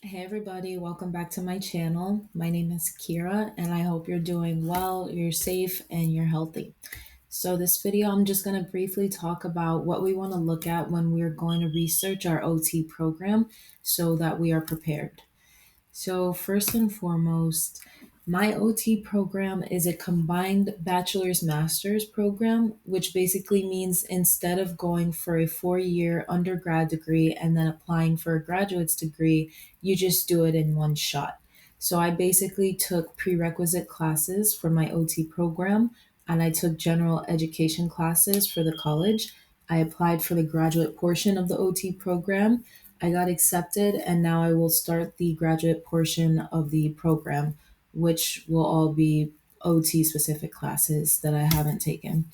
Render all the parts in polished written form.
Hey everybody, welcome back to my channel. My name is Kira and I hope you're doing well, you're safe, and you're healthy. So this video, I'm just going to briefly talk about what we want to look at when we're going to research our OT program so that we are prepared. So, first and foremost, my OT program is a combined bachelor's master's program, which basically means instead of going for a 4 year undergrad degree and then applying for a graduate's degree, you just do it in one shot. So, I basically took prerequisite classes for my OT program and I took general education classes for the college. I applied for the graduate portion of the OT program. I got accepted, and now I will start the graduate portion of the program, which will all be OT specific classes that I haven't taken.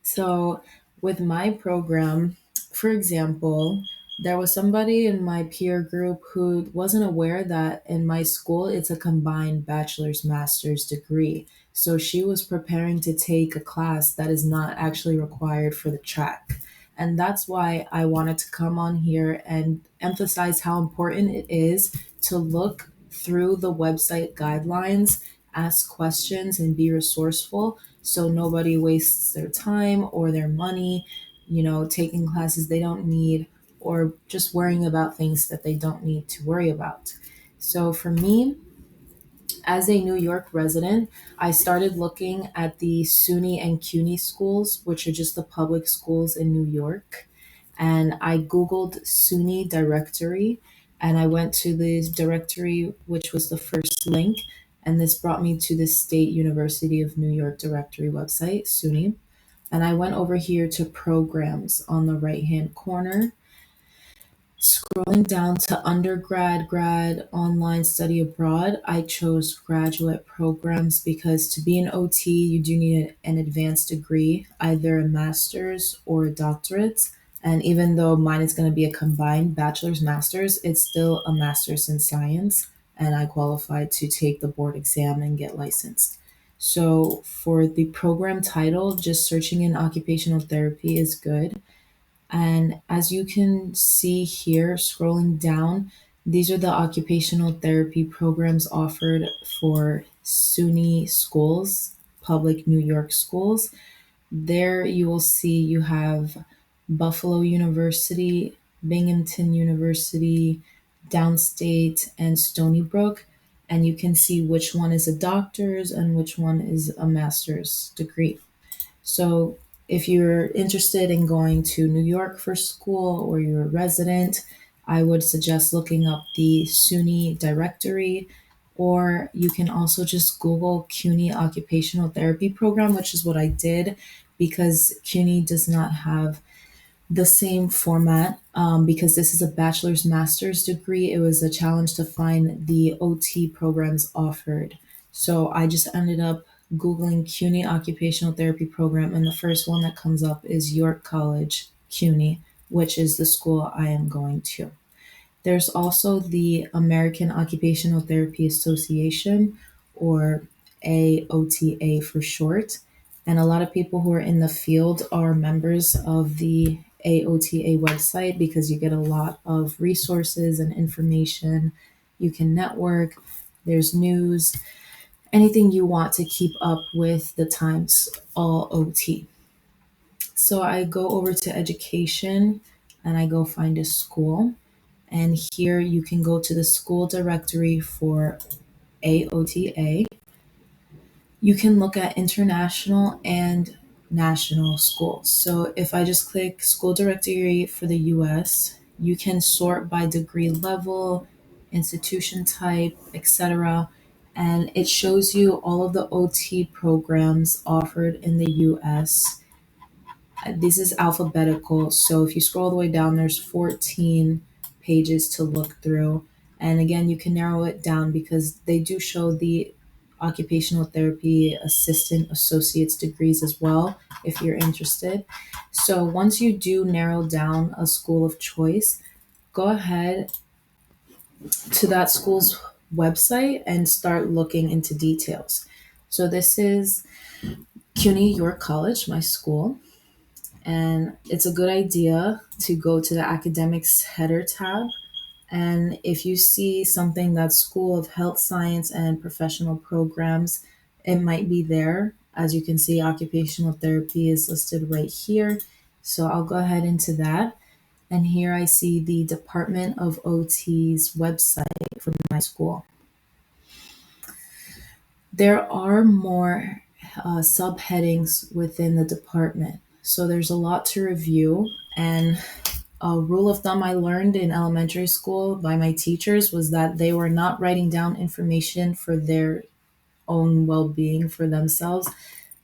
So, with my program, for example, there was somebody in my peer group who wasn't aware that in my school it's a combined bachelor's master's degree. So, she was preparing to take a class that is not actually required for the track. And that's why I wanted to come on here and emphasize how important it is to look through the website guidelines, ask questions, and be resourceful so nobody wastes their time or their money, taking classes they don't need or just worrying about things that they don't need to worry about. So for me, as a New York resident, I started looking at the SUNY and CUNY schools, which are just the public schools in New York. And I Googled SUNY directory and I went to this directory, which was the first link. And this brought me to the State University of New York directory website, SUNY. And I went over here to programs on the right hand corner. Scrolling down to undergrad, grad, online study abroad, I chose graduate programs because to be an OT, you do need an advanced degree, either a master's or a doctorate. And even though mine is going to be a combined bachelor's master's, it's still a master's in science. And I qualified to take the board exam and get licensed. So for the program title, just searching in occupational therapy is good. And as you can see here, scrolling down, these are the occupational therapy programs offered for SUNY schools, public New York schools. There you will see you have Buffalo University, Binghamton University, Downstate, and Stony Brook. And you can see which one is a doctor's and which one is a master's degree. So, if you're interested in going to New York for school or you're a resident, I would suggest looking up the SUNY directory, or you can also just Google CUNY Occupational Therapy Program, which is what I did because CUNY does not have the same format. Because this is a bachelor's master's degree, it was a challenge to find the OT programs offered. So I just ended up Googling CUNY Occupational Therapy Program, and the first one that comes up is York College, CUNY, which is the school I am going to. There's also the American Occupational Therapy Association, or AOTA for short. And a lot of people who are in the field are members of the AOTA website because you get a lot of resources and information. You can network, there's news, anything you want to keep up with the times, all OT. So I go over to education and I go find a school. And here you can go to the school directory for AOTA. You can look at international and national schools. So if I just click school directory for the US, you can sort by degree level, institution type, etc. And it shows you all of the OT programs offered in the US. This is alphabetical, so if you scroll all the way down, there's 14 pages to look through. And again, you can narrow it down because they do show the occupational therapy assistant associate's degrees as well, if you're interested. So once you do narrow down a school of choice, go ahead to that school's website and start looking into details. So this is CUNY York College, my school. And it's a good idea to go to the academics header tab And if you see something that's School of Health Science and Professional Programs, it might be there. As you can see, occupational therapy is listed right here. So I'll go ahead into that. And here I see the Department of OT's website for my school. There are more subheadings within the department. So there's a lot to review. And a rule of thumb I learned in elementary school by my teachers was that they were not writing down information for their own well being for themselves.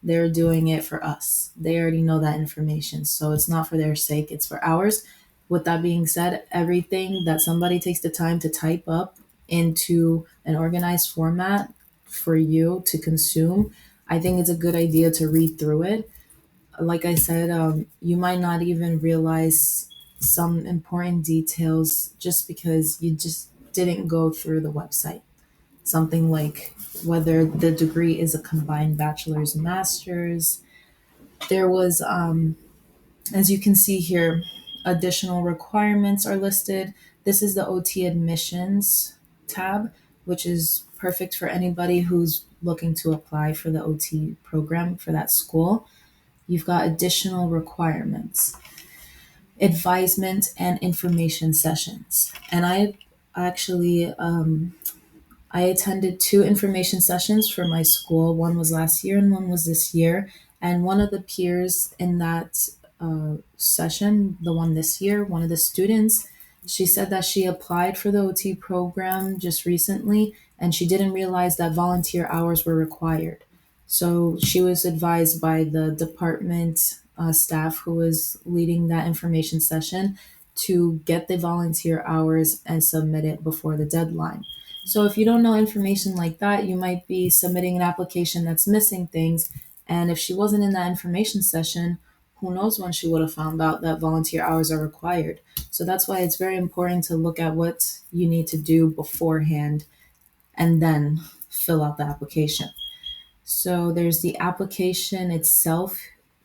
They're doing it for us. They already know that information. So it's not for their sake, it's for ours. With that being said, everything that somebody takes the time to type up into an organized format for you to consume, I think it's a good idea to read through it. Like I said, you might not even realize some important details just because you just didn't go through the website. Something like whether the degree is a combined bachelor's and master's. There was, as you can see here, additional requirements are listed. This is the OT admissions tab, which is perfect for anybody who's looking to apply for the OT program for that school. You've got additional requirements, advisement and information sessions. And actually I attended two information sessions for my school. One was last year and one was this year. And one of the peers in that session, the one this year, one of the students, she said that she applied for the OT program just recently and she didn't realize that volunteer hours were required. So she was advised by the department staff who was leading that information session to get the volunteer hours and submit it before the deadline. So if you don't know information like that, you might be submitting an application that's missing things. And if she wasn't in that information session, who knows when she would have found out that volunteer hours are required. So that's why it's very important to look at what you need to do beforehand and then fill out the application. So there's the application itself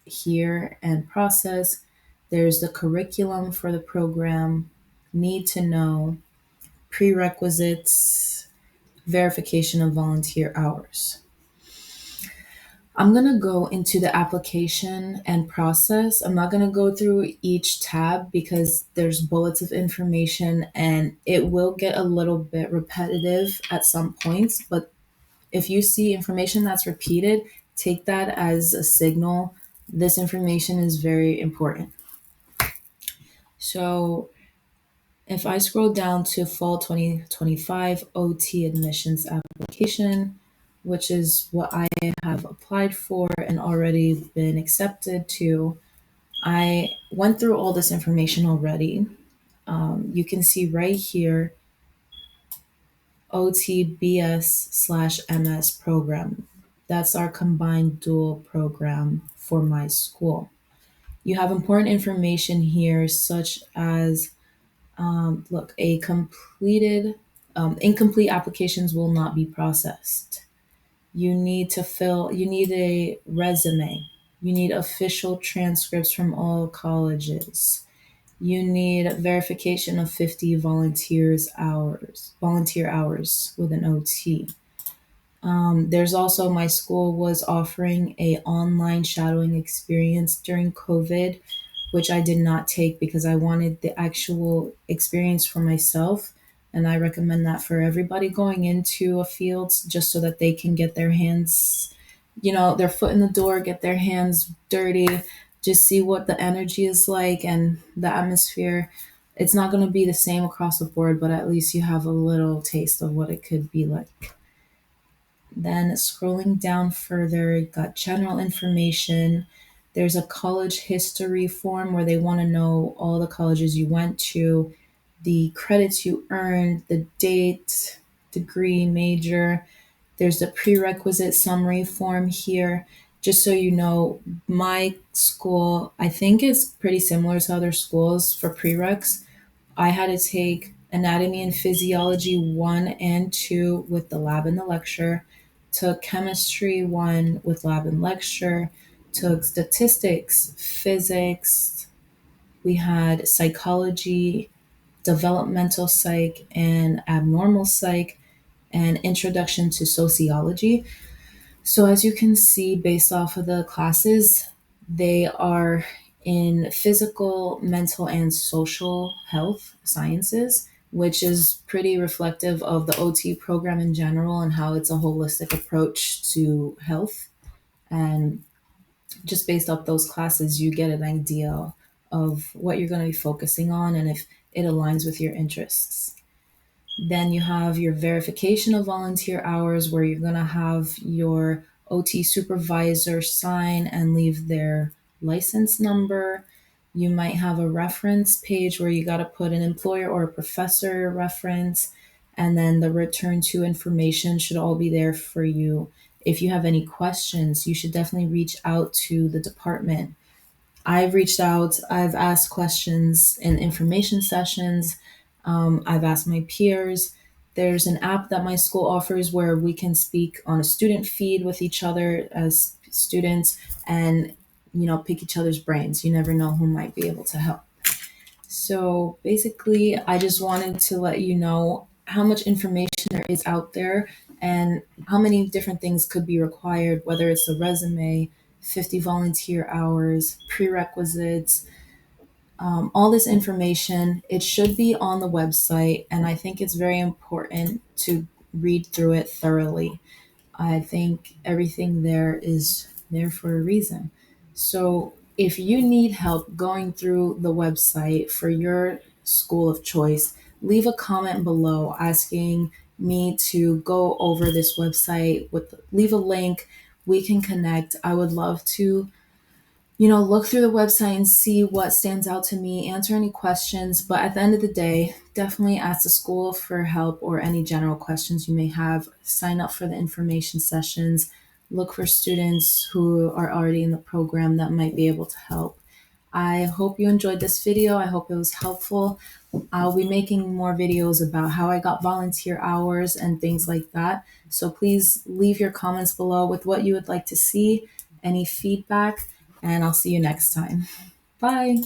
here and process. There's the curriculum for the program, need to know, prerequisites, verification of volunteer hours. I'm going to go into the application and process. I'm not going to go through each tab because there's bullets of information and it will get a little bit repetitive at some points. But if you see information that's repeated, take that as a signal. This information is very important. So if I scroll down to fall 2025 OT admissions application, which is what I have applied for and already been accepted to, I went through all this information already. You can see right here OTBS/MS program. That's our combined dual program for my school. You have important information here, such as look, a completed, incomplete applications will not be processed. You need a resume. You need official transcripts from all colleges. You need verification of 50 volunteer hours with an OT. There's also my school was offering a online shadowing experience during COVID, which I did not take because I wanted the actual experience for myself. And I recommend that for everybody going into a field just so that they can get their hands, their foot in the door, get their hands dirty, just see what the energy is like and the atmosphere. It's not going to be the same across the board, but at least you have a little taste of what it could be like. Then scrolling down further, got general information. There's a college history form where they want to know all the colleges you went to, the credits you earned, the date, degree, major. There's the prerequisite summary form here. Just so you know, my school, I think it's pretty similar to other schools for prereqs. I had to take anatomy and physiology 1 and 2 with the lab and the lecture, took chemistry 1 with lab and lecture, took statistics, physics, we had psychology, developmental psych and abnormal psych, and introduction to sociology. So, as you can see, based off of the classes, they are in physical, mental, and social health sciences, which is pretty reflective of the OT program in general and how it's a holistic approach to health. And just based off those classes, you get an idea of what you're going to be focusing on and if it aligns with your interests. Then you have your verification of volunteer hours, where you're going to have your OT supervisor sign and leave their license number. You might have a reference page where you got to put an employer or a professor reference. And then the return to information should all be there for you. If you have any questions, you should definitely reach out to the department. I've reached out, I've asked questions in information sessions, I've asked my peers. There's an app that my school offers where we can speak on a student feed with each other as students and, pick each other's brains. You never know who might be able to help. So basically, I just wanted to let you know how much information there is out there and how many different things could be required, whether it's a resume, 50 volunteer hours, prerequisites, all this information. It should be on the website, and I think it's very important to read through it thoroughly. I think everything there is there for a reason. So, if you need help going through the website for your school of choice, leave a comment below asking me to go over this website with leave a link. We can connect. I would love to look through the website and see what stands out to me, answer any questions. But at the end of the day, definitely ask the school for help or any general questions you may have. Sign up for the information sessions. Look for students who are already in the program that might be able to help. I hope you enjoyed this video. I hope it was helpful. I'll be making more videos about how I got volunteer hours and things like that. So please leave your comments below with what you would like to see, any feedback, and I'll see you next time. Bye.